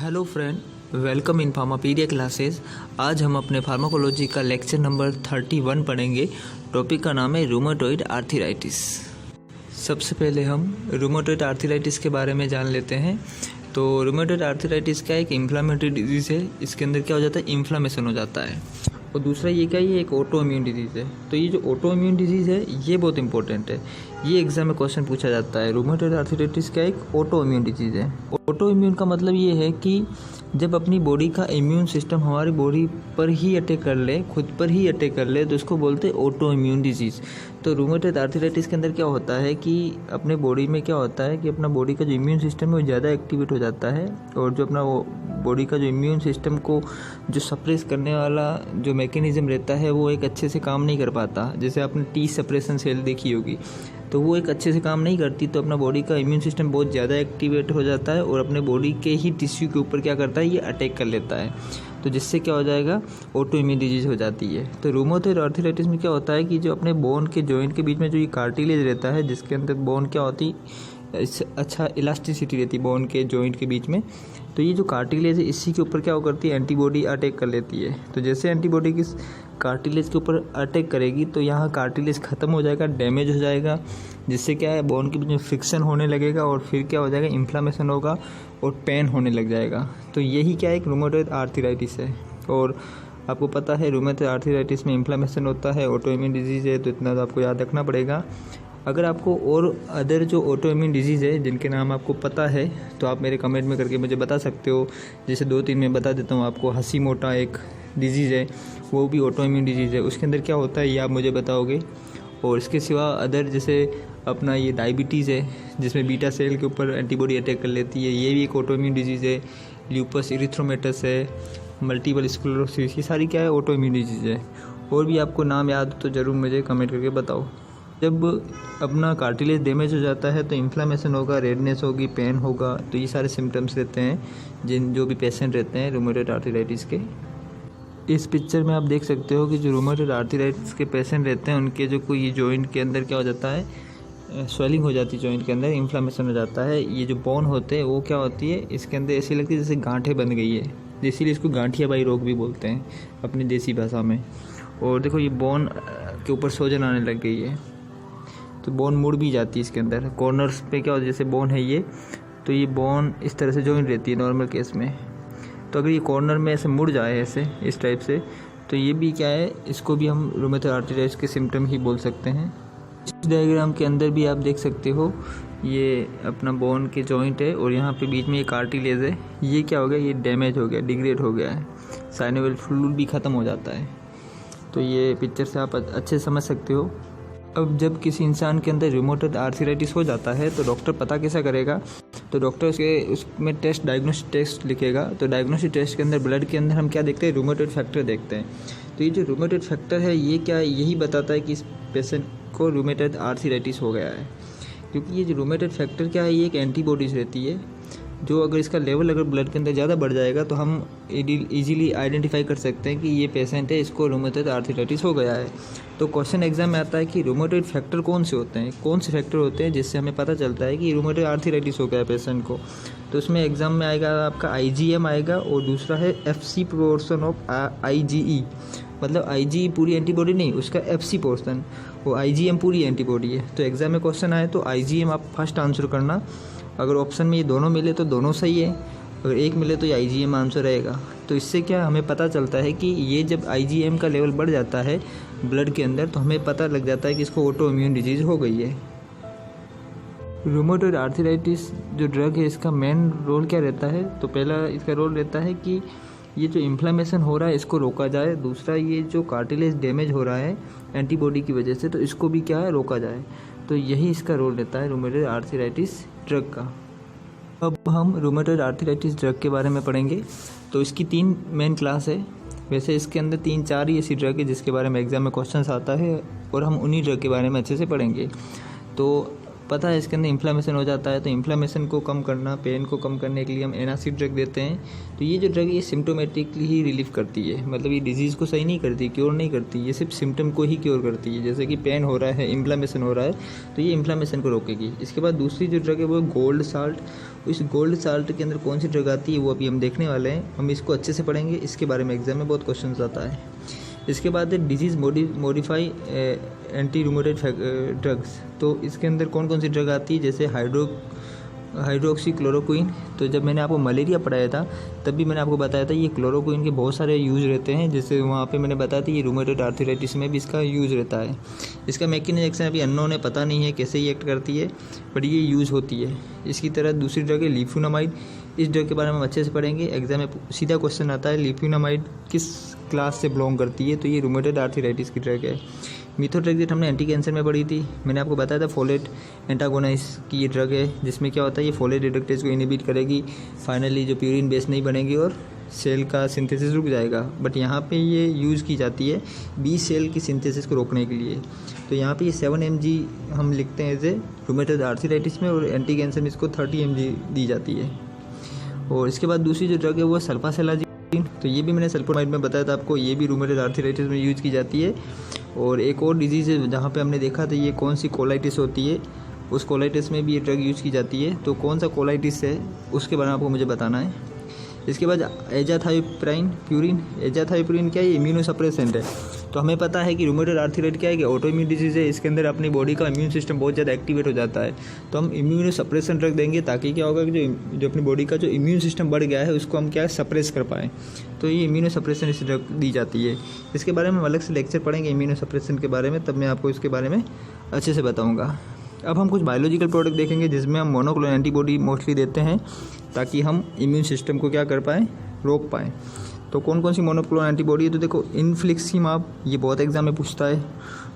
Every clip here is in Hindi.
Hello friend, welcome in Pharmapedia classes. आज हम अपने फार्माकोलॉजी का लेक्चर नंबर 31 पढ़ेंगे। टॉपिक का नाम है रूमेटॉइड आर्थराइटिस। सबसे पहले हम रूमेटॉइड आर्थराइटिस के बारे में जान लेते हैं। तो रूमेटॉइड आर्थराइटिस का एक इन्फ्लामेटरी डिजीज़ है। इसके अंदर क्या हो जाता है, इन्फ्लामेशन हो जाता है। और दूसरा ये क्या, ये एक ऑटो इम्यून डिजीज़ है। तो ये जो ऑटो इम्यून डिजीज़ है ये बहुत इंपॉर्टेंट है। ये एग्जाम में क्वेश्चन पूछा जाता है। रूमेटॉइड आर्थराइटिस का एक ऑटो इम्यून डिजीज़ है। ऑटो इम्यून का मतलब ये है कि जब अपनी बॉडी का इम्यून सिस्टम हमारी बॉडी पर ही अटैक कर ले, खुद पर ही अटैक कर ले, तो उसको बोलते हैं ऑटो इम्यून डिजीज़। तो रूमेटॉइड आर्थराइटिस के अंदर क्या होता है कि अपने बॉडी में क्या होता है कि अपना बॉडी का जो इम्यून सिस्टम है वो ज़्यादा एक्टिवेट हो जाता है। और जो अपना वो बॉडी का जो इम्यून सिस्टम को जो सप्रेस करने वाला जो मैकेनिज्म रहता है वो एक अच्छे से काम नहीं कर पाता। जैसे आपने टी सप्रेशन सेल देखी होगी, तो वो एक अच्छे से काम नहीं करती, तो अपना बॉडी का इम्यून सिस्टम बहुत ज़्यादा एक्टिवेट हो जाता है और अपने बॉडी के ही टिश्यू के ऊपर क्या करता है, ये अटैक कर लेता है। तो जिससे क्या हो जाएगा, ऑटो इम्यून डिजीज़ हो जाती है। तो रूमेटॉइड आर्थराइटिस में क्या होता है कि जो अपने बोन के जॉइंट के बीच में जो ये कार्टिलेज रहता है, जिसके अंदर बोन क्या होती, अच्छा इलास्टिसिटी रहती है बोन के जॉइंट के बीच में। तो ये जो कार्टिलेज है इसी के ऊपर क्या हो करती है, एंटीबॉडी अटैक कर लेती है। तो जैसे एंटीबॉडी किस कार्टिलेज के ऊपर अटैक करेगी तो यहाँ कार्टिलेज ख़त्म हो जाएगा, डैमेज हो जाएगा, जिससे क्या है बोन के बीच में फ्रिक्शन होने लगेगा और फिर क्या हो जाएगा, इन्फ्लामेशन होगा और पेन होने लग जाएगा। तो यही क्या है, एक रूमेटॉइड आर्थराइटिस है। और आपको पता है रूमेटॉइड आर्थराइटिस में इन्फ्लामेशन होता है, ऑटो इम्यून डिजीज़ है, तो इतना तो आपको याद रखना पड़ेगा। अगर आपको और अदर जो ऑटो इम्यून डिजीज़ है जिनके नाम आपको पता है तो आप मेरे कमेंट में करके मुझे बता सकते हो। जैसे 2-3 मैं बता देता हूँ आपको। हशीमोटो एक डिजीज़ है, वो भी ऑटो इम्यून डिजीज़ है। उसके अंदर क्या होता है ये आप मुझे बताओगे। और इसके सिवा अदर जैसे अपना ये डायबिटीज़ है, जिसमें बीटा सेल के ऊपर एंटीबॉडी अटैक कर लेती है, ये भी एक ऑटो इम्यून डिजीज़ है। ल्यूपस इरिथ्रोमेटस है, मल्टीपल स्क्लेरोसिस, ये सारी क्या है, ऑटो इम्यून डिजीज़ है। और भी आपको नाम याद हो तो ज़रूर मुझे कमेंट करके बताओ। जब अपना कार्टिलेज डैमेज हो जाता है तो इन्फ्लामेशन होगा, रेडनेस होगी, पेन होगा। तो ये सारे सिम्टम्स रहते हैं जो भी पेशेंट रहते हैं रूमेटॉइड आर्थराइटिस के। इस पिक्चर में आप देख सकते हो कि जो रूमेटॉइड आर्थराइटिस के पेशेंट रहते हैं उनके जो कोई जॉइंट के अंदर क्या हो जाता है, स्वेलिंग हो जाती है जॉइंट के अंदर, इन्फ्लामेशन हो जाता है। ये जो बोन होते हैं वो क्या होती है, इसके अंदर ऐसी लगती है जैसे गांठें बन गई है, इसीलिए इसको गांठियाबाई रोग भी बोलते हैं अपनी देसी भाषा में। और देखो ये बोन के ऊपर सोजन आने लग गई है, तो बोन मुड़ भी जाती है इसके अंदर। कॉर्नर्स पे क्या होता है, जैसे बोन है ये, तो ये बोन इस तरह से जॉइंट रहती है नॉर्मल केस में। तो अगर ये कॉर्नर में ऐसे मुड़ जाए ऐसे इस टाइप से, तो ये भी क्या है, इसको भी हम रूमेटॉइड आर्थराइटिस के सिम्टम ही बोल सकते हैं। इस डायग्राम के अंदर भी आप देख सकते हो ये अपना बोन के जॉइंट है और यहाँ पे बीच में ये कार्टिलेज है। ये क्या हो गया, ये डैमेज हो गया, डिग्रेड हो गया है, साइनोवियल फ्लूइड भी ख़त्म हो जाता है। तो ये पिक्चर से आप अच्छे से समझ सकते हो। अब जब किसी इंसान के अंदर रूमेटॉइड आर्थराइटिस हो जाता है तो डॉक्टर पता कैसा करेगा, तो डॉक्टर उसमें डायग्नोस्टिक टेस्ट लिखेगा। तो डायग्नोस्टिक टेस्ट के अंदर ब्लड के अंदर हम क्या देखते हैं, रूमेटॉइड फैक्टर देखते हैं। तो ये जो रूमेटॉइड फैक्टर है ये क्या है, यही बताता है कि इस पेशेंट को रूमेटॉइड आर्थराइटिस हो गया है। क्योंकि ये जो रूमेटॉइड फैक्टर क्या है, ये एक एंटीबॉडीज रहती है, जो अगर इसका लेवल अगर ब्लड के अंदर ज़्यादा बढ़ जाएगा तो हम इजीली आइडेंटिफाई कर सकते हैं कि ये पेशेंट है, इसको रूमेटॉइड आर्थराइटिस हो गया है। तो क्वेश्चन एग्जाम में आता है कि रूमेटॉइड फैक्टर कौन से होते हैं, कौन से फैक्टर होते हैं जिससे हमें पता चलता है कि रूमेटॉइड आर्थराइटिस हो गया है पेशेंट को। तो उसमें एग्जाम में आएगा आपका IgM आएगा और दूसरा है FC पोर्सन ऑफ IgE। मतलब IgE पूरी एंटीबॉडी नहीं, उसका FC पोर्सन, वो IgM पूरी एंटीबॉडी है। तो एग्जाम में क्वेश्चन आए तो IgM आप फर्स्ट आंसर करना। अगर ऑप्शन में ये दोनों मिले तो दोनों सही है, अगर एक मिले तो ये IgM आंसर रहेगा। तो इससे क्या हमें पता चलता है कि ये जब IgM का लेवल बढ़ जाता है ब्लड के अंदर तो हमें पता लग जाता है कि इसको ऑटो इम्यून डिजीज़ हो गई है। रूमेटॉइड आर्थराइटिस जो ड्रग है इसका मेन रोल क्या रहता है, तो पहला इसका रोल रहता है कि ये जो इन्फ्लामेशन हो रहा है इसको रोका जाए। दूसरा ये जो कार्टिलेज डैमेज हो रहा है एंटीबॉडी की वजह से, तो इसको भी क्या है, रोका जाए। तो यही इसका रोल रहता है रूमेटॉइड आर्थराइटिस ड्रग का। अब हम रूमेटॉइड आर्थराइटिस ड्रग के बारे में पढ़ेंगे। तो इसकी 3 मेन क्लास है। वैसे इसके अंदर 3-4 ही ऐसी ड्रग है जिसके बारे में एग्जाम में क्वेश्चंस आता है और हम उन्हीं ड्रग के बारे में अच्छे से पढ़ेंगे। तो पता है इसके अंदर इन्फ्लामेशन हो जाता है, तो इन्फ्लामेशन को कम करना, पेन को कम करने के लिए हम एनासिड ड्रग देते हैं। तो ये जो ड्रग है ये सिम्टोमेटिकली ही रिलीफ करती है, मतलब ये डिजीज़ को सही नहीं करती, क्योर नहीं करती, ये सिर्फ सिम्टम को ही क्योर करती है। जैसे कि पेन हो रहा है, इन्फ्लामेशन हो रहा है, तो ये इन्फ्लामेशन को रोकेगी। इसके बाद दूसरी जो ड्रग है वो गोल्ड साल्ट। इस गोल्ड साल्ट के अंदर कौन सी ड्रग आती है वो अभी हम देखने वाले हैं। हम इसको अच्छे से पढ़ेंगे, इसके बारे में एग्जाम में बहुत क्वेश्चन आता है। इसके बाद है disease modify anti rheumatoid drugs. तो इसके अंदर कौन कौन सी ड्रग आती है, जैसे हाइड्रोक्सी क्लोरोक्विन। तो जब मैंने आपको मलेरिया पढ़ाया था तब भी मैंने आपको बताया था ये क्लोरोक्विन के बहुत सारे यूज़ रहते हैं, जैसे वहाँ पे मैंने बताया था ये रूमेटॉइड आर्थराइटिस में भी इसका यूज़ रहता है। इसका मैकेनिज्म एक्शन अभी अननोन है, पता नहीं है कैसे ये एक्ट करती है, बट ये यूज़ होती है। इसकी तरह दूसरी ड्रग है लिफ्लुनामाइड। इस ड्रग के बारे में हम अच्छे से पढ़ेंगे, एग्जाम में सीधा क्वेश्चन आता है लिफ्लुनामाइड किस क्लास से बिलोंग करती है, तो ये रूमेटॉइड आर्थराइटिस की ड्रग है। मिथोट्रेक्सेट हमने एंटी कैंसर में पढ़ी थी, मैंने आपको बताया था फोलेट एंटागोनाइस्ट की ये ड्रग है, जिसमें क्या होता है ये फोलेट रिडक्टेज को इनहिबिट करेगी, फाइनली जो प्यूरिन बेस नहीं बनेगी और सेल का सिंथेसिस रुक जाएगा। बट यहाँ पे ये यूज़ की जाती है बी सेल की सिंथेसिस को रोकने के लिए। तो यहाँ पे ये 7 mg हम लिखते हैं एज ए रूमेटॉइड आर्थराइटिस में, और एंटी कैंसर में इसको 30 mg दी जाती है। और इसके बाद दूसरी जो ड्रग है वो सल्फासेलाजिन। तो ये भी मैंने सल्फोनामाइड में बताया था आपको, ये भी रूमेटॉइड आर्थराइटिस में यूज़ की जाती है। और एक और डिजीज़ है जहाँ पे हमने देखा था ये कौन सी कोलाइटिस होती है, उस कोलाइटिस में भी ये ड्रग यूज़ की जाती है। तो कौन सा कोलाइटिस है उसके बारे में आपको मुझे बताना है। इसके बाद एजाथाइप्रिन प्यूरिन। एजाथाइप्रिन क्या है, ये इम्यूनोसप्रेसेंट है। तो हमें पता है कि रूमेटॉइड आर्थराइटिस क्या है कि ऑटोइम्यून डिजीज़ है, इसके अंदर अपनी बॉडी का इम्यून सिस्टम बहुत ज़्यादा एक्टिवेट हो जाता है। तो हम इम्यूनोसप्रेशन ड्रग देंगे ताकि क्या होगा कि जो अपनी बॉडी का जो इम्यून सिस्टम बढ़ गया है उसको हम क्या है सप्रेस कर पाएँ। तो ये इम्यूनोसप्रेशन इस ड्रग दी जाती है। इसके बारे में हम अलग से लेक्चर पढ़ेंगे इम्यूनोसप्रेशन के बारे में, तब मैं आपको इसके बारे में अच्छे से बताऊँगा। अब हम कुछ बायोलॉजिकल प्रोडक्ट देखेंगे जिसमें हम मोनोक्लोनल एंटीबॉडी मोस्टली देते हैं ताकि हम इम्यून सिस्टम को क्या कर पाएँ, रोक पाएँ। तो कौन कौन सी मोनोक्लोनल एंटीबॉडी है, तो देखो इन्फ्लिक्सिमाब, ये बहुत एग्जाम में पूछता है।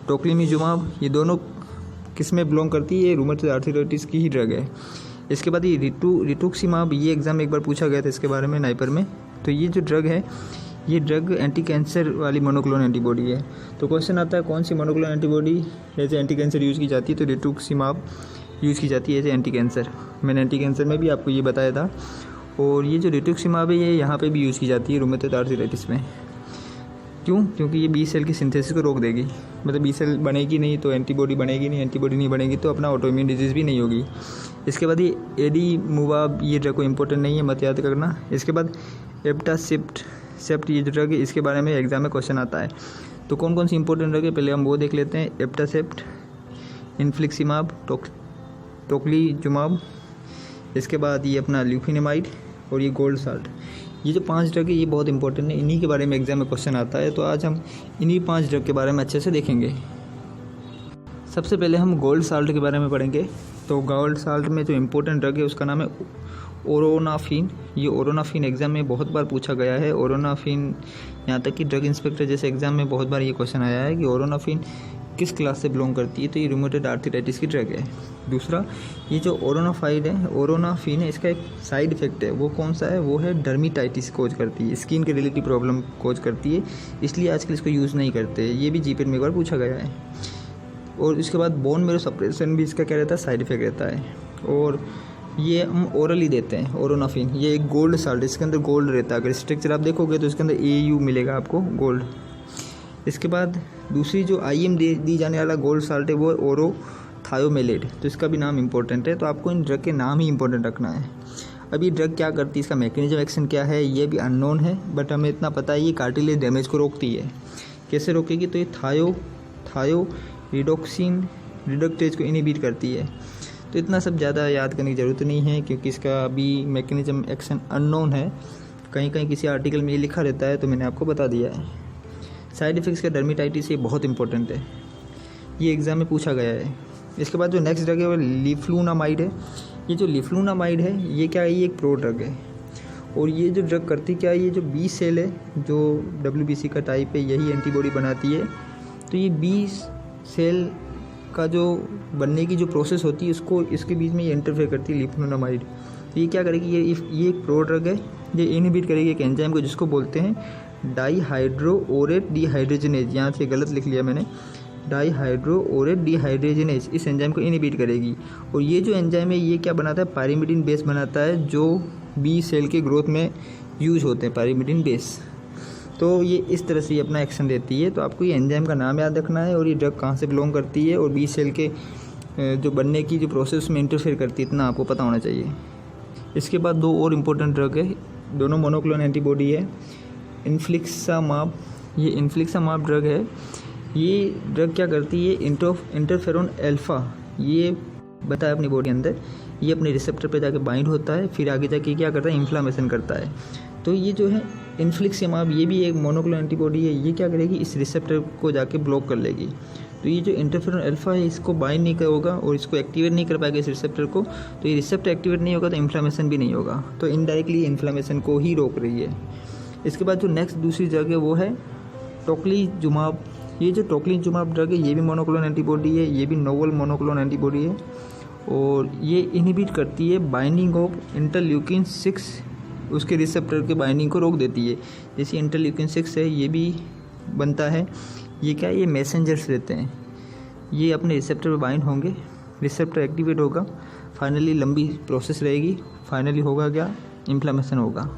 टोक्लीमिजुमाब, ये दोनों किस में बिलोंग करती है, ये रूमेटॉइड आर्थराइटिस की ही ड्रग है। इसके बाद ये रिटुक्सिमाब, ये एग्जाम में एक बार पूछा गया था इसके बारे में नाइपर में। तो ये जो ड्रग है ये ड्रग एंटी कैंसर वाली मोनोक्लोनल एंटीबॉडी है। तो क्वेश्चन आता है कौन सी monoclonal antibody as anti cancer use की जाती है, तो रिटुक्सिमाब यूज़ की जाती है एज एंटी कैंसर। मैंने एंटी कैंसर में भी आपको ये बताया था। और ये जो रिटुक्सिमाब है ये यहाँ पे भी यूज़ की जाती है रूमेटॉइड आर्थराइटिस में। क्यों? क्योंकि ये बी सेल की सिंथेसिस को रोक देगी, मतलब बी सेल बनेगी नहीं तो एंटीबॉडी बनेगी नहीं, एंटीबॉडी नहीं बनेगी तो अपना ऑटोइम्यून डिजीज़ भी नहीं होगी। इसके बाद ये एडीमुवाब, ये ड्रग को इम्पोर्टेंट नहीं है, मत याद करना। इसके बाद एब्टासेप्ट ये जो ड्रग है इसके बारे में एग्जाम में क्वेश्चन आता है। तो कौन कौन सी इंपॉर्टेंट ड्रग है पहले हम वो देख लेते हैं। एब्टासेप्ट, इन्फ्लिक्सिमाब, टोक्लीजुमाब, इसके बाद ये अपना ल्यूफिनामाइड और ये गोल्ड साल्ट। ये जो 5 ड्रग है ये बहुत इंपॉर्टेंट है, इन्हीं के बारे में एग्जाम में क्वेश्चन आता है। तो आज हम इन्हीं 5 ड्रग के बारे में अच्छे से देखेंगे। सबसे पहले हम गोल्ड साल्ट के बारे में पढ़ेंगे। तो गोल्ड साल्ट में जो इम्पोर्टेंट ड्रग है उसका नाम है ओरोनाफिन। ये ओरोनाफिन एग्ज़ाम में बहुत बार पूछा गया है। ओरोनाफिन यहाँ तक कि ड्रग इंस्पेक्टर जैसे एग्ज़ाम में बहुत बार ये क्वेश्चन आया है कि ओरोनाफिन किस क्लास से बिलोंग करती है, तो ये रूमेटॉइड आर्थराइटिस की ड्रग है। दूसरा, ये जो ओरोनाफिन है इसका एक साइड इफेक्ट है, वो कौन सा है, वो है डर्मिटाइटिस कोज करती है, स्किन के रिलेटेड प्रॉब्लम कोज करती है, इसलिए आजकल इसको यूज़ नहीं करते। ये भी जीपीएट में एक बार पूछा गया है। और इसके बाद बोन मेरो सप्रेशन भी इसका क्या रहता है, साइड इफेक्ट रहता है। और ये हम ओरली देते हैं ओरोनाफिन। ये एक गोल्ड साल्ट, इसके अंदर गोल्ड रहता है, अगर स्ट्रक्चर आप देखोगे तो इसके अंदर AU मिलेगा आपको गोल्ड। इसके बाद दूसरी जो IM दी जाने वाला गोल्ड साल्ट है वो है ओरोथायोमेलेट। तो इसका भी नाम इंपॉर्टेंट है, तो आपको इन ड्रग के नाम ही इंपॉर्टेंट रखना है। अब ये ड्रग क्या करती है, इसका मैकेनिज्म एक्शन क्या है ये भी अननोन है, बट हमें इतना पता है ये कार्टिलेज डैमेज को रोकती है। कैसे रोकेगी, तो ये थायोरिडोक्सिन रिडक्टेज को इनहिबिट करती है। तो इतना सब ज़्यादा याद करने की ज़रूरत नहीं है क्योंकि इसका अभी मैकेनिज्म एक्शन अननोन है। कहीं कहीं किसी आर्टिकल में ये लिखा रहता है तो मैंने आपको बता दिया है। साइड इफेक्ट्स का डर्मिटाइटिस ये बहुत इंपॉर्टेंट है, ये एग्ज़ाम में पूछा गया है। इसके बाद जो नेक्स्ट ड्रग है वो लिफ्लुनामाइड है। ये जो लिफ्लुनामाइड है ये क्या है, ये एक प्रो ड्रग है। और ये जो ड्रग करती क्या है, ये जो बी सेल है जो WBC का टाइप है यही एंटीबॉडी बनाती है। तो ये बी सेल का जो बनने की जो प्रोसेस होती है उसको इसके बीच में ये इंटरफेयर करती है लिफ्लुनामाइड। तो ये क्या करेगी, ये एक प्रो ड्रग है, ये इनहिबिट करेगी एक एंजाइम को जिसको बोलते हैं डाईहाइड्रोओरेट डिहाइड्रोजनेज। यहाँ से गलत लिख लिया मैंने, डाईहाइड्रोओरेट डिहाइड्रोजिनेज इस एंजाइम को इनहिबिट करेगी। और ये जो एंजाइम है ये क्या बनाता है, पायरिमिडीन बेस बनाता है, जो बी सेल के ग्रोथ में यूज होते हैं पायरिमिडीन बेस। तो ये इस तरह से ये अपना एक्शन देती है। तो आपको ये एंजाइम का नाम याद रखना है और ये ड्रग कहाँ से बिलोंग करती है और बी सेल के जो बनने की जो प्रोसेस में इंटरफेयर करती है, इतना आपको पता होना चाहिए। इसके बाद दो और इम्पोर्टेंट ड्रग है, दोनों मोनोक्लोनल एंटीबॉडी है। इन्फ्लिक्सामाब, ये इन्फ्लिक्सामाब ड्रग है। ये ड्रग क्या करती है, इंटरफेरोन अल्फा ये बनता है अपनी बॉडी अंदर, ये अपने रिसेप्टर पे जाके बाइंड होता है, फिर आगे जाके क्या करता है, इन्फ्लामेशन करता है। तो ये जो है इन्फ्लिक्सामाब ये भी एक मोनोक्लोनल एंटीबॉडी है, ये क्या करेगी, इस रिसेप्टर को जाके ब्लॉक कर लेगी। तो ये जो इंटरफेरोन अल्फा है इसको बाइंड नहीं होगा और इसको एक्टिवेट नहीं कर पाएगा इस रिसेप्टर को, तो ये रिसेप्टर एक्टिवेट नहीं होगा तो इन्फ्लामेशन भी नहीं होगा। तो इनडायरेक्टली इन्फ्लामेशन को ही रोक रही है। इसके बाद जो नेक्स्ट दूसरी ड्रग है वो है टोक्लीजुमाब। ये जो टोक्लीजुमाब ड्रग है ये भी मोनोक्लोनल एंटीबॉडी है, ये भी नोवल मोनोक्लोनल एंटीबॉडी है और ये इनहिबिट करती है बाइंडिंग ऑफ इंटरल्यूकिन 6, उसके रिसेप्टर के बाइंडिंग को रोक देती है। जैसे इंटरल्यूकिन 6 है ये भी बनता है, ये क्या है, ये मैसेंजर्स रहते हैं, ये अपने रिसेप्टर पे बाइंड होंगे, रिसेप्टर एक्टिवेट होगा, फाइनली लंबी प्रोसेस रहेगी, फाइनली होगा क्या, इन्फ्लेमेशन होगा।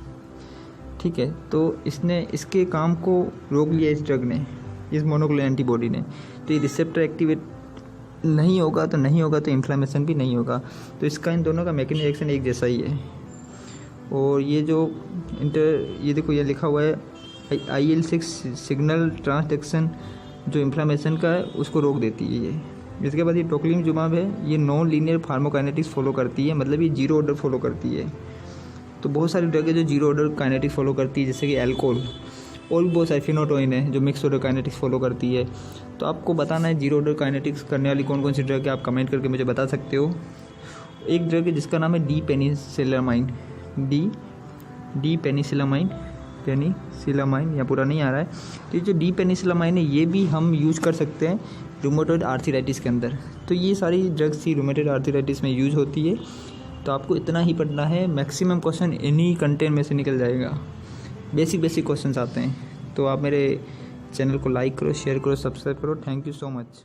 ठीक है, तो इसने इसके काम को रोक लिया इस ड्रग ने, इस मोनोक्लोनल एंटीबॉडी ने। तो ये रिसेप्टर एक्टिवेट नहीं होगा तो इन्फ्लेमेशन भी नहीं होगा। तो इसका इन दोनों का मैकेनिज्म एक्शन एक जैसा ही है। और ये जो ये देखो ये लिखा हुआ है IL-6 सिग्नल ट्रांसडक्शन जो इन्फ्लेमेशन का है उसको रोक देती है ये। इसके बाद ये टोक्लीजुमाब है, ये नॉन लीनियर फार्माकोकाइनेटिक्स फॉलो करती है, मतलब ये जीरो ऑर्डर फॉलो करती है। तो बहुत सारी ड्रग है जो जीरो ऑर्डर काइनेटिक्स फॉलो करती है, जैसे कि अल्कोहल, और भी बहुत सारी फिनोटोइन है जो मिक्स ऑर्डर काइनेटिक्स फॉलो करती है। तो आपको बताना है जीरो ऑर्डर काइनेटिक्स करने वाली कौन कौन सी ड्रग है, आप कमेंट करके मुझे बता सकते हो। एक ड्रग है जिसका नाम है डी पेनिसिलामाइन, पेनिसिलामाइन या पूरा नहीं आ रहा है। तो ये जो डी पेनिसिलामाइन है ये भी हम यूज कर सकते हैं रूमेटॉइड आर्थराइटिस के अंदर। तो ये सारी ड्रग्स ही रूमेटॉइड आर्थराइटिस में यूज होती है। तो आपको इतना ही पढ़ना है, मैक्सिमम क्वेश्चन इन्हीं कंटेंट में से निकल जाएगा, बेसिक क्वेश्चंस आते हैं। तो आप मेरे चैनल को लाइक करो, शेयर करो, सब्सक्राइब करो। Thank you so much.